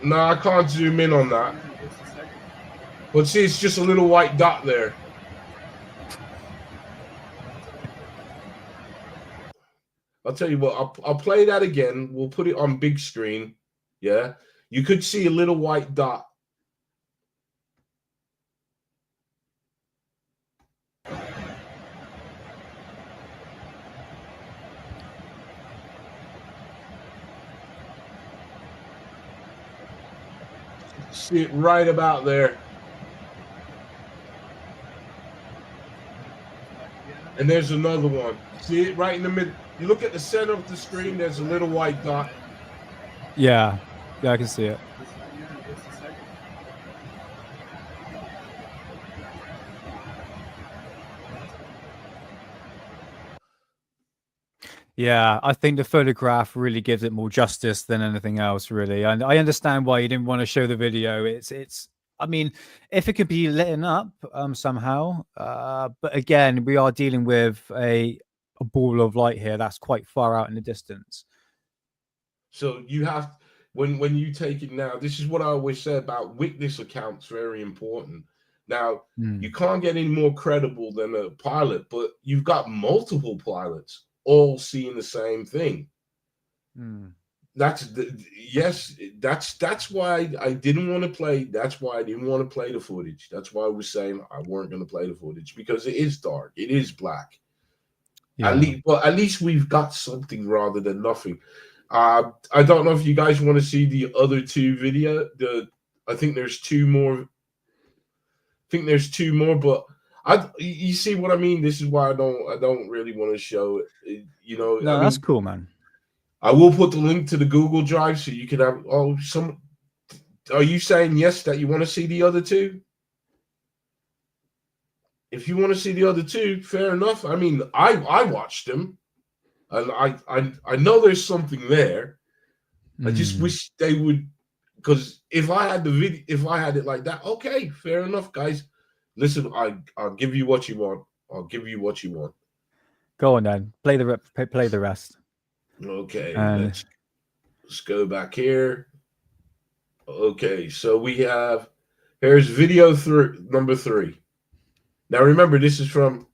No, I can't zoom in on that. But see, it's just a little white dot there. I'll tell you what, I'll play that again. We'll put it on big screen. Yeah. You could see a little white dot. See it right about there. And there's another one. See it right in the middle. You look at the center of the screen, there's a little white dot. Yeah, I can see it. Yeah, I think the photograph really gives it more justice than anything else, really. And I understand why you didn't want to show the video. It's. I mean, if it could be lit up somehow, but again, we are dealing with a ball of light here that's quite far out in the distance. So you have, when you take it now, this is what I always say about witness accounts, very important. Now, you can't get any more credible than a pilot, but you've got multiple pilots all seeing the same thing. That's why I didn't want to play. That's why I didn't want to play the footage. That's why I was saying I weren't going to play the footage, because it is dark. It is black. Yeah. At least we've got something rather than nothing. I don't know if you guys want to see the other 2 video. I think there's two more. But you see what I mean? This is why I don't really want to show it. You know, No, I that's mean, cool, man. I will put the link to the Google Drive so you can have. Are you saying yes that you want to see the other two? If you want to see the other two, fair enough. I mean, I watched them, and I know there's something there. I just wish they would, because if I had the video, if I had it like that, okay, fair enough, guys. Listen, I'll give you what you want. I'll give you what you want. Go on then. Play the rest. Okay, let's go back here. Okay, so we have here's video number 3. Now remember, this is from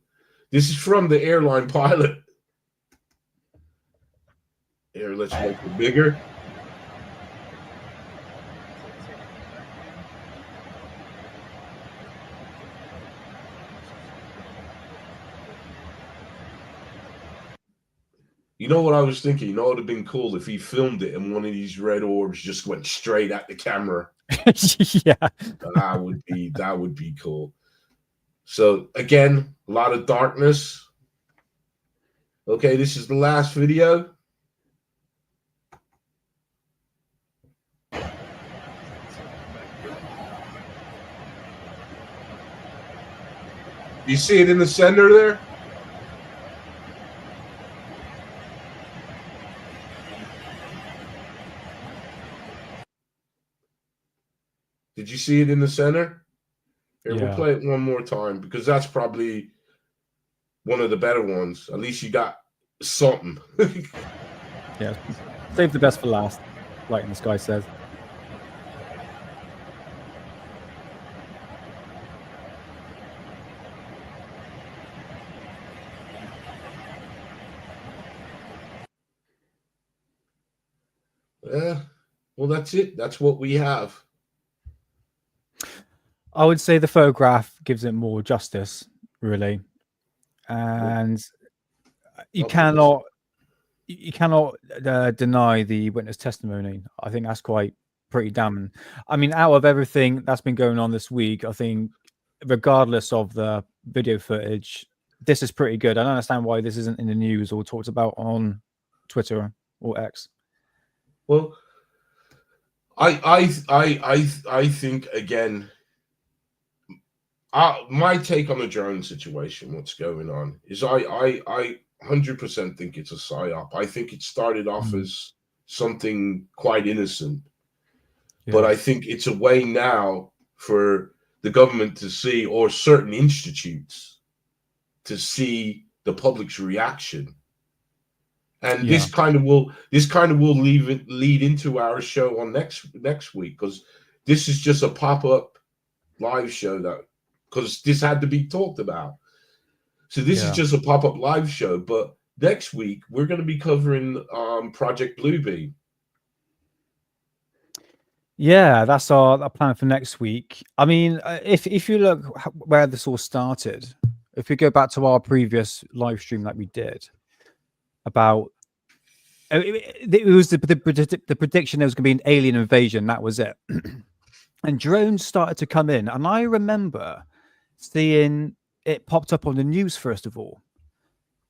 the airline pilot. Here, let's make it bigger. You know what I was thinking? You know, it would have been cool if he filmed it and one of these red orbs just went straight at the camera. Yeah, that would be cool. So again, a lot of darkness. Okay, this is the last video. You see it in the center there? Did you see it in the center? Here, yeah. We'll play it one more time because that's probably one of the better ones. At least you got something. Yeah. Save the best for last, like this guy says. Well, that's it. That's what we have. I would say the photograph gives it more justice, really, and you cannot deny the witness testimony. I think that's pretty damning. I mean, out of everything that's been going on this week, I think, regardless of the video footage, this is pretty good. I don't understand why this isn't in the news or talked about on Twitter or X. Well, I think again. My take on the drone situation, what's going on, is I 100% think it's a psyop. I think it started off as something quite innocent, but I think it's a way now for the government to see, or certain institutes to see, the public's reaction, and this kind of will lead into our show on next week, because this is just a pop-up live show because this had to be talked about. So this is just a pop-up live show, but next week we're going to be covering Project Bluebeam. Yeah, that's our plan for next week. I mean, if you look where this all started, if we go back to our previous live stream that we did about, it was the prediction there was going to be an alien invasion. That was it. And drones started to come in, and I remember seeing it popped up on the news first of all,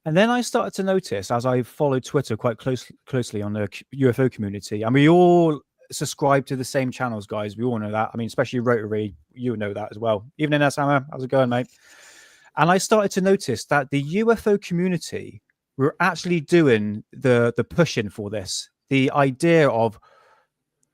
and then I started to notice, as I followed Twitter quite closely on the UFO community, and we all subscribe to the same channels, guys. We all know that. I mean, especially Rotary, you know that as well. Even in Hammer, how's it going, mate? And I started to notice that the UFO community were actually doing the pushing for this, the idea of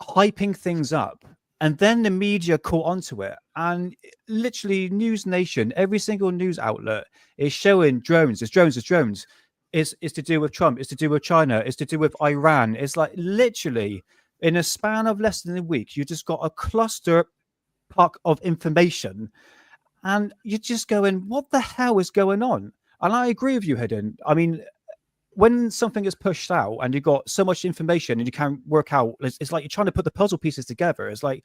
hyping things up. And then the media caught onto it, and literally News Nation, every single news outlet is showing drones. It's drones. It's drones. It's to do with Trump. It's to do with China. It's to do with Iran. It's like literally in a span of less than a week, you just got a cluster pack of information, and you're just going, "What the hell is going on?" And I agree with you, Hidden. I mean, when something is pushed out and you've got so much information and you can't work out, it's like you're trying to put the puzzle pieces together. It's like,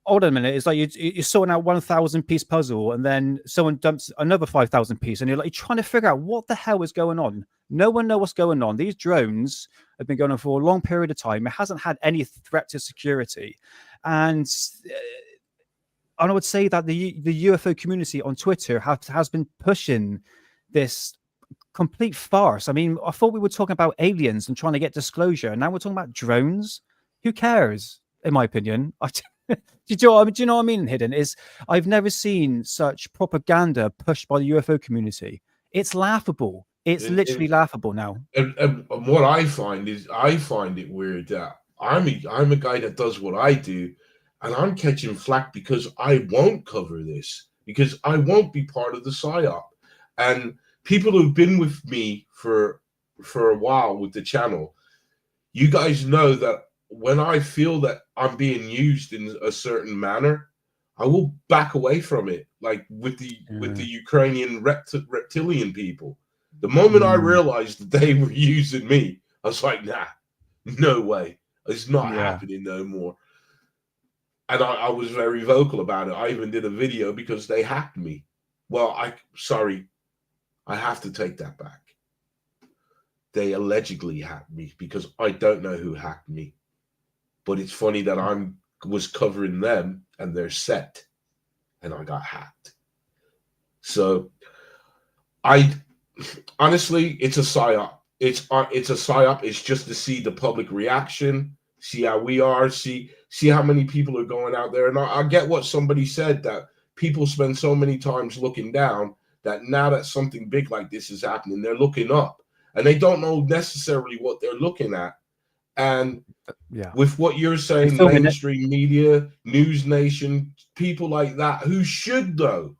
hold on a minute. It's like you're sorting out 1,000 piece puzzle, and then someone dumps another 5,000 piece, and you're trying to figure out what the hell is going on. No one knows what's going on. These drones have been going on for a long period of time. It hasn't had any threat to security. And I would say that the UFO community on Twitter has been pushing this complete farce. I mean, I thought we were talking about aliens and trying to get disclosure, and now we're talking about drones. Who cares? In my opinion, do you know what I mean? Hidden is I've never seen such propaganda pushed by the UFO community. It's laughable. It's literally laughable now. And what I find it weird that I'm a guy that does what I do, and I'm catching flack because I won't cover this, because I won't be part of the psyop. And people who've been with me for a while with the channel, you guys know that when I feel that I'm being used in a certain manner, I will back away from it. Like with the Ukrainian reptilian people, the moment I realized that they were using me, I was like, nah, no way, it's not happening no more. And I was very vocal about it. I even did a video because they hacked me. Well, I have to take that back. They allegedly hacked me because I don't know who hacked me. But it's funny that I was covering them and their set, and I got hacked. So honestly, it's a psyop. It's a psyop. It's just to see the public reaction, see how we are, see how many people are going out there. And I get what somebody said, that people spend so many times looking down that now that something big like this is happening, they're looking up and they don't know necessarily what they're looking at. And with what you're saying, mainstream media, News Nation, people like that who should know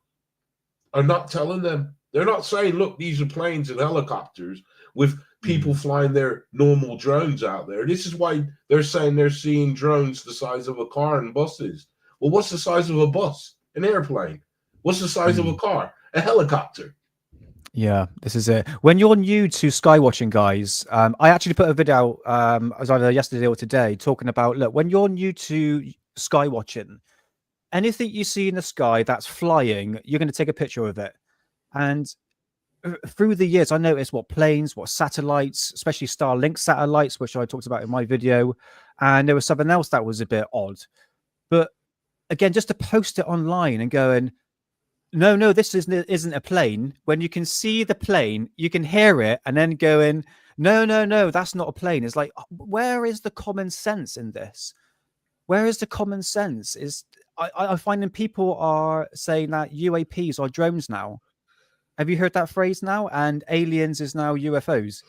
are not telling them. They're not saying, look, these are planes and helicopters with people flying their normal drones out there. This is why they're saying they're seeing drones the size of a car and buses. Well, what's the size of a bus? An airplane. What's the size of a car? A helicopter. Yeah, this is it. When you're new to skywatching, guys, I actually put a video out, it was either yesterday or today, talking about, look, when you're new to skywatching, anything you see in the sky that's flying, you're going to take a picture of it. And through the years, I noticed what planes, what satellites, especially Starlink satellites, which I talked about in my video, and there was something else that was a bit odd. But again, just to post it online and going, no, this isn't a plane. When you can see the plane, you can hear it, and then going, no, that's not a plane. It's like, where is the common sense in this? Where is the common sense? I find that people are saying that UAPs are drones now. Have you heard that phrase now? And aliens is now UFOs.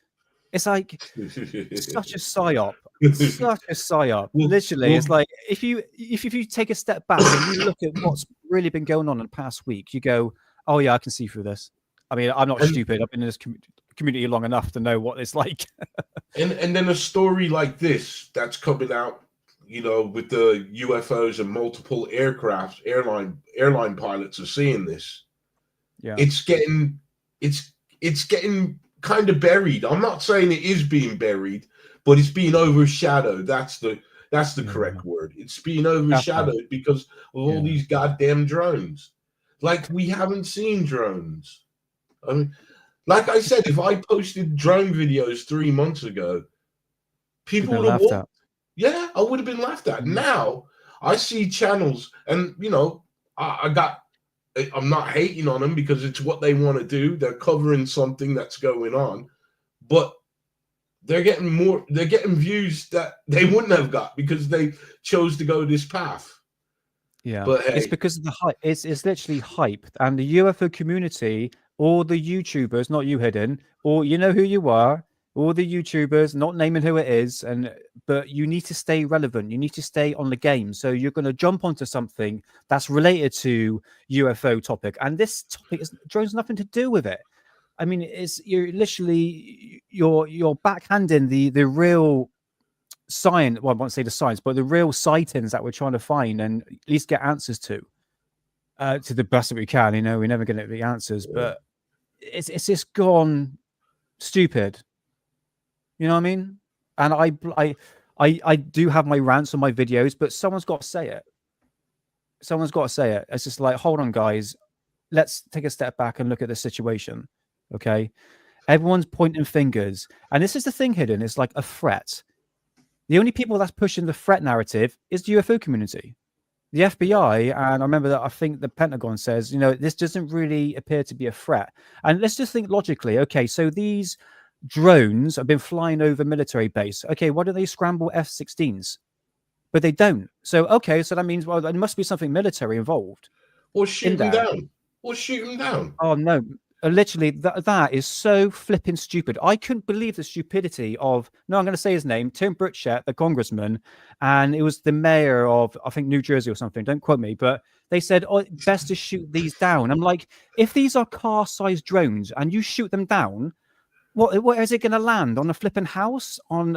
It's like such a psyop. Such a psyop. Literally, it's like if you take a step back and you look at what's really been going on in the past week, you go, oh yeah, I can see through this. I mean, I'm not stupid. I've been in this community long enough to know what it's like. and then a story like this that's coming out, you know, with the UFOs and multiple aircraft, airline pilots are seeing this. Yeah, it's getting kind of buried. I'm not saying it is being buried, but it's being overshadowed. That's the correct word. It's being overshadowed because of all these goddamn drones. Like, we haven't seen drones. I mean, like I said, if I posted drone videos 3 months ago, people would have walked. Yeah, I would have been laughed at. Now I see channels, and you know, I'm not hating on them because it's what they want to do. They're covering something that's going on, but they're getting views that they wouldn't have got because they chose to go this path. Yeah, but hey, it's because of the hype. It's literally hype, and the UFO community, all the YouTubers, not you Hidden, or you know who you are, all the YouTubers, not naming who it is, but you need to stay relevant. You need to stay on the game. So you're going to jump onto something that's related to UFO topic, and this topic drones nothing to do with it. I mean, you're literally you're backhanding the real science. Well, I won't say the science, but the real sightings that we're trying to find and at least get answers to the best that we can. You know, we're never going to get the answers, but it's just gone stupid. You know what I mean? And I do have my rants on my videos, but someone's got to say it. Someone's got to say it. It's just like, hold on, guys. Let's take a step back and look at the situation. Okay? Everyone's pointing fingers. And this is the thing, Hidden. It's like a threat. The only people that's pushing the threat narrative is the UFO community. The FBI, and I remember that I think the Pentagon says, this doesn't really appear to be a threat. And let's just think logically. Okay, so these drones have been flying over military base. Okay, why don't they scramble F-16s? But they don't. So, okay, so that means, well, there must be something military involved. Or shoot them down. Or shoot them down. Oh, no. Literally, that is so flipping stupid. I couldn't believe the stupidity of, no, I'm going to say his name, Tim Burchett, the congressman, and it was the mayor of, I think, New Jersey or something. Don't quote me, but they said, oh, best to shoot these down. I'm like, if these are car-sized drones and you shoot them down, what is it going to land on a flipping house? On,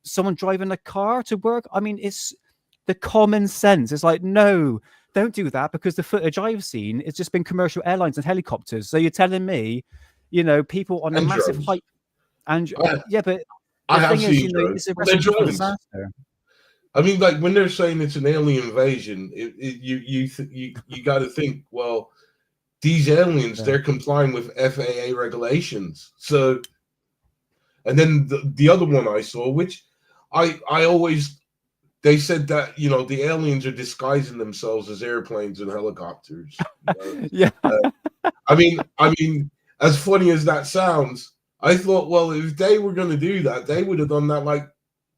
someone driving a car to work? I mean, it's the common sense. It's like, no, don't do that, because the footage I've seen has just been commercial airlines and helicopters. So you're telling me, people on a massive height, and yeah, but I have seen it's a recipe for disaster. I mean, like when they're saying it's an alien invasion, you got to think, well, these aliens, they're complying with FAA regulations. So, and then the other one I saw, which I always. They said that, the aliens are disguising themselves as airplanes and helicopters. Yeah. I mean, as funny as that sounds, I thought, well, if they were going to do that, they would have done that like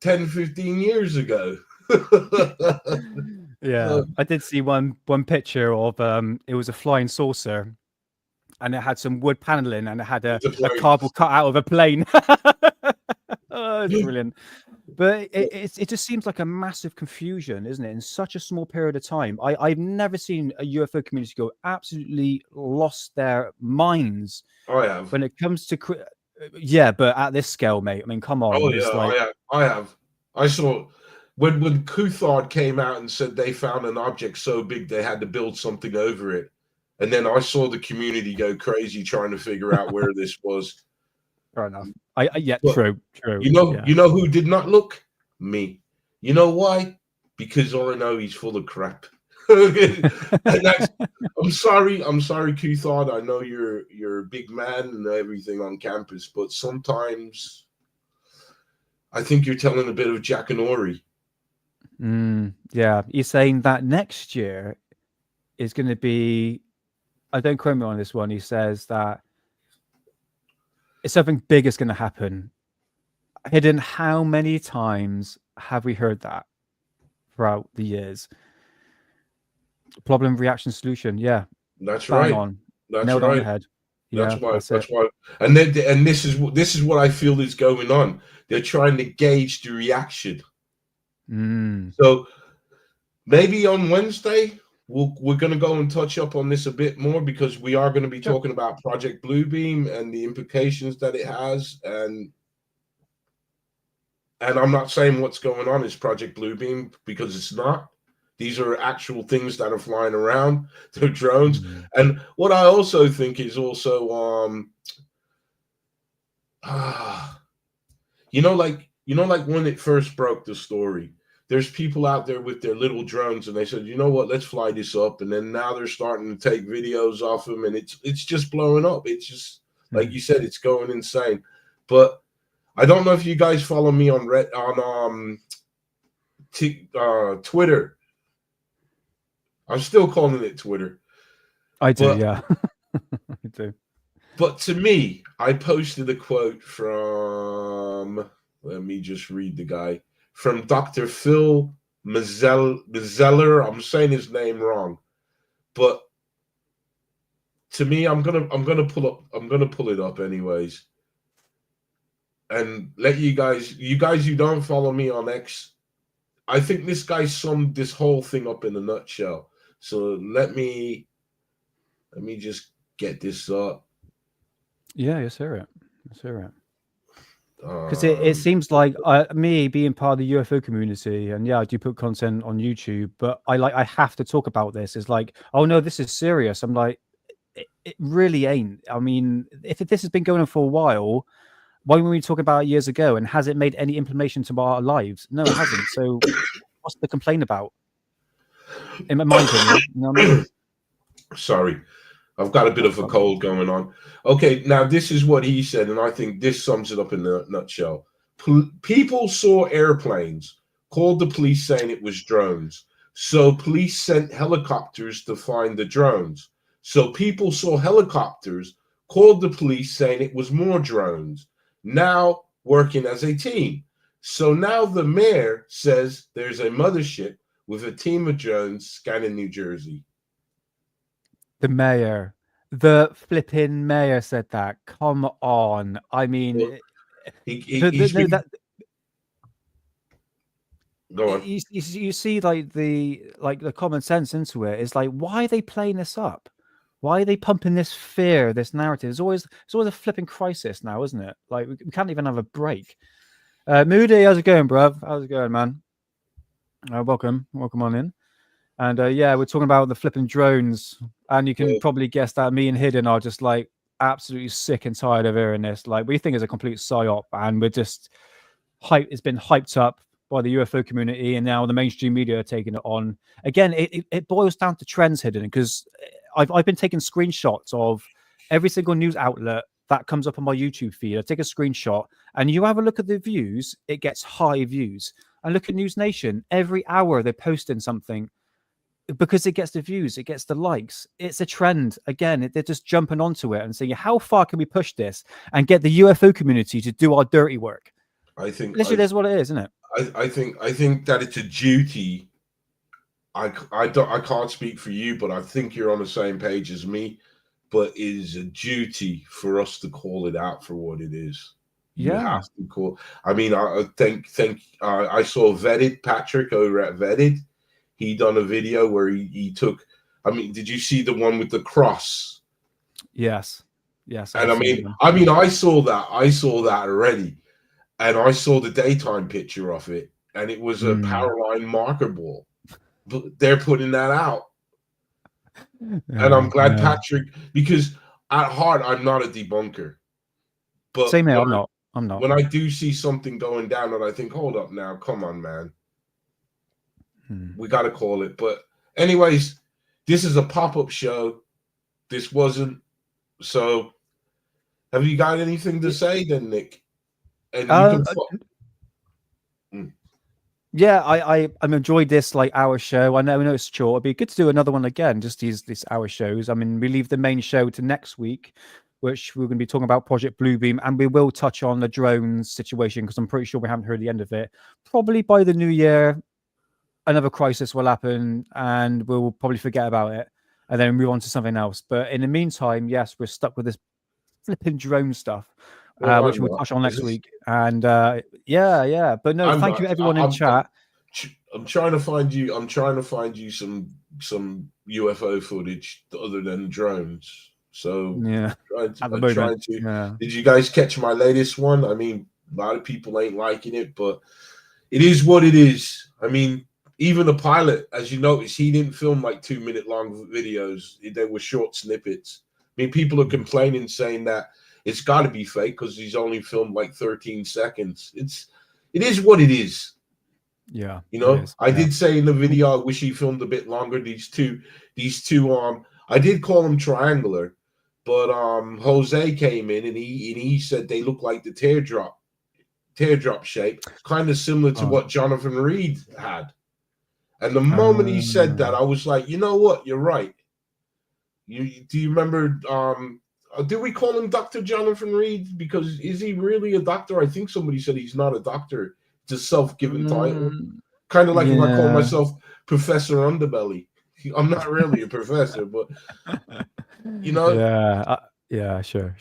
10, 15 years ago. Yeah. I did see one picture of, it was a flying saucer, and it had some wood paneling, and it had a cardboard cut out of a plane. Oh, it's brilliant. But it just seems like a massive confusion, isn't it? In such a small period of time, I've never seen a UFO community go absolutely lost their minds. I have. When it comes to, but at this scale, mate. I mean, come on. Oh yeah, I have. I saw when Couthard came out and said they found an object so big they had to build something over it, and then I saw the community go crazy trying to figure out where this was. Fair enough. True. You know who did not look? Me. You know why? Because all I know, he's full of crap. I'm sorry, Couthard. I know you're a big man and everything on campus, but sometimes I think you're telling a bit of Jack and Ori. Yeah, he's saying that next year is going to be. I don't quote me on this one. He says that something big is going to happen. Hidden, how many times have we heard that throughout the years? Problem, reaction, solution. Yeah, that's right. That's nailed right. On the head. That's why. And this is what I feel is going on. They're trying to gauge the reaction. So maybe on Wednesday we're going to go and touch up on this a bit more, because we are going to be talking about Project Bluebeam and the implications that it has. And I'm not saying what's going on is Project Bluebeam, because it's not. These are actual things that are flying around. They're drones. And what I also think is also, like when it first broke the story, there's people out there with their little drones, and they said, you know what, let's fly this up. And then now they're starting to take videos off them, and it's just blowing up. It's just, like you said, it's going insane. But I don't know if you guys follow me on Twitter. I'm still calling it Twitter. I do, yeah. I do. But to me, I posted a quote from, let me just read the guy, from Dr. Phil Mazeller. I'm saying his name wrong, but to me, I'm gonna pull it up anyways, and let you guys who don't follow me on X, I think this guy summed this whole thing up in a nutshell. So let me just get this up. Yeah, let's hear it. Because it seems like me being part of the UFO community, and I do put content on YouTube, but I have to talk about this. It's like, oh no, this is serious. I'm like, it really ain't. I mean, if this has been going on for a while, why were we talking about it years ago? And has it made any implementation to our lives? No, it hasn't. So what's the complaint about? In my opinion, you know what I mean? Sorry, I've got a bit of a cold going on. Okay, now this is what he said, and I think this sums it up in a nutshell. People saw airplanes, called the police saying it was drones. So police sent helicopters to find the drones. So people saw helicopters, called the police saying it was more drones. Now working as a team. So now the mayor says there's a mothership with a team of drones scanning New Jersey. The mayor, the flipping mayor said that. Come on. I mean, Well, go on. You see, like the common sense into it is like, why are they playing this up? Why are they pumping this fear, this narrative? It's always a flipping crisis now, isn't it? Like we can't even have a break. Moody, how's it going, bruv? How's it going, man? Welcome on in. And yeah, we're talking about the flipping drones, and you can probably guess that me and Hidden are just like absolutely sick and tired of hearing this. Like we think it's a complete psyop, and we're just hype. It's been hyped up by the UFO community, and now the mainstream media are taking it on. Again, it boils down to trends, Hidden, because I've been taking screenshots of every single news outlet that comes up on my YouTube feed. I take a screenshot, and you have a look at the views, it gets high views. And look at News Nation, every hour they're posting something because it gets the views, it gets the likes. It's a trend. Again, they're just jumping onto it and saying, how far can we push this and get the UFO community to do our dirty work? I think literally that's what it is, isn't it? I think that it's a duty. I can't speak for you, but I think you're on the same page as me. But it is a duty for us to call it out for what it is. You have to call. I mean, I think I saw Vetted Patrick over at Vetted. He done a video where he took. I mean, did you see the one with the cross? Yes. And I saw that. I saw that already, and I saw the daytime picture of it, and it was a Powerline marker ball. But they're putting that out, and I'm glad Patrick, because at heart I'm not a debunker. But same here. I'm not. When I do see something going down, and I think, hold up now, come on, man. We got to call it. But anyways, this is a pop-up show. This wasn't. So have you got anything to say then, Nick? And yeah, I enjoyed this like hour show. I know it's short. It'd be good to do another one again, just these hour shows. I mean, we leave the main show to next week, which we're going to be talking about Project Bluebeam, and we will touch on the drones situation because I'm pretty sure we haven't heard the end of it. Probably by the new year, another crisis will happen, and we'll probably forget about it, and then move on to something else. But in the meantime, yes, we're stuck with this flipping drone stuff, which we'll touch on next week. And yeah. But no, thank you everyone in chat. I'm trying to find you. I'm trying to find you some UFO footage other than drones. So yeah, at the moment, Did you guys catch my latest one? I mean, a lot of people ain't liking it, but it is what it is. I mean, even the pilot, as you notice, he didn't film like 2-minute long videos. They were short snippets. I mean, people are complaining, saying that it's got to be fake because he's only filmed like 13 seconds. It is what it is. Yeah, you know. I did say in the video, I wish he filmed a bit longer. These two, I did call them triangular. But Jose came in and he said they look like the teardrop shape, kind of similar to what Jonathan Reed had. And the moment he said that, I was like, you know what? You're right. Do you remember? Do we call him Dr. Jonathan Reed? Because is he really a doctor? I think somebody said he's not a doctor. It's a self-given title. Kind of like if I call myself Professor Underbelly. I'm not really a professor, but you know. Yeah, sure.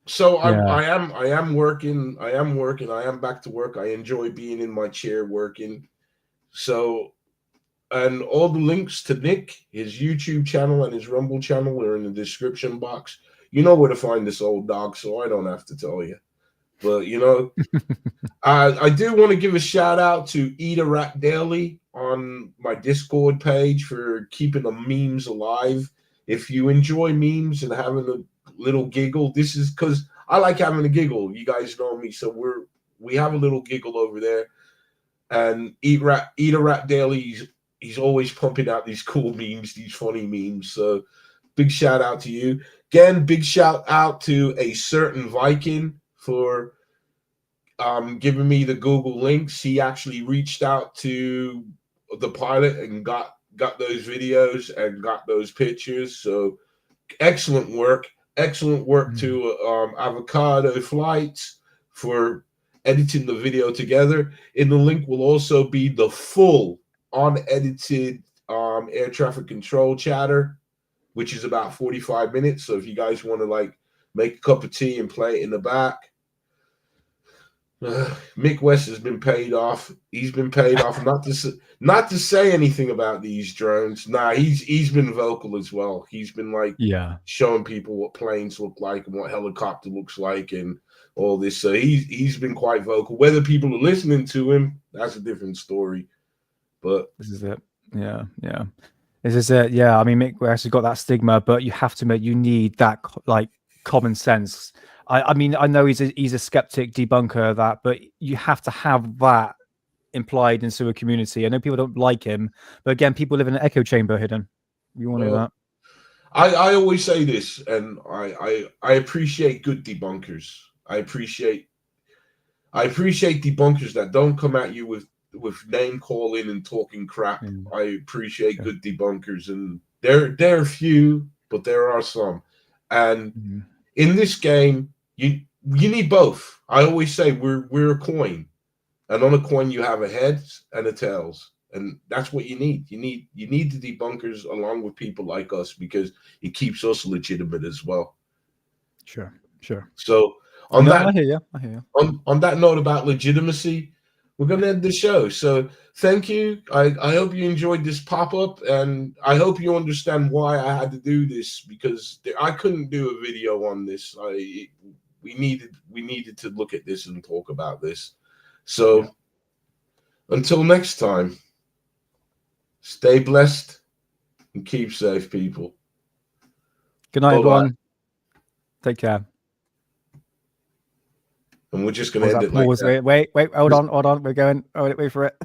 So I am working. I am back to work. I enjoy being in my chair working. So, and all the links to Nick, his YouTube channel and his Rumble channel are in the description box. You know where to find this old dog, so I don't have to tell you. But you know, I do want to give a shout out to Eat a Rat Daily on my Discord page for keeping the memes alive. If you enjoy memes and having a little giggle, this is because I like having a giggle. You guys know me, so we have a little giggle over there. And Eat a Rat Daily, he's always pumping out these cool memes, these funny memes. So big shout out to you. Again, big shout out to a certain Viking for giving me the Google links. He actually reached out to the pilot and got those videos and got those pictures. So excellent work to Avocado Flights for editing the video together. In the link will also be the full unedited air traffic control chatter, which is about 45 minutes. So if you guys want to like make a cup of tea and play it in the back. Mick West has been paid off. He's been paid off not to say anything about these drones. Nah, he's been vocal as well. He's been like showing people what planes look like and what helicopter looks like and all this. So he's been quite vocal. Whether people are listening to him, that's a different story. But this is it. Yeah. This is it. Yeah. I mean, Mick West has got that stigma, but you have to admit you need that like common sense. I mean, I know he's a skeptic debunker of that, but you have to have that implied into a community. I know people don't like him, but again, people live in an echo chamber, Hidden. You want to know that? I always say this, and I appreciate good debunkers. I appreciate debunkers that don't come at you with name calling and talking crap. I appreciate good debunkers, and there are few, but there are some. And in this game, you need both. I always say we're a coin, and on a coin you have a heads and a tails, and that's what you need. You need the debunkers along with people like us because it keeps us legitimate as well. Sure. So on that, I hear you. On that note about legitimacy, we're going to end the show. So thank you. I hope you enjoyed this pop-up, and I hope you understand why I had to do this, because I couldn't do a video on this. We needed to look at this and talk about this. So until next time, stay blessed and keep safe, people. Good night, everyone. Take care. And we're just going to end it like that. Wait, hold on. We're going. Oh, wait for it.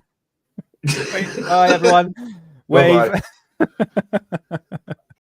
Wait. Bye, everyone. Wave.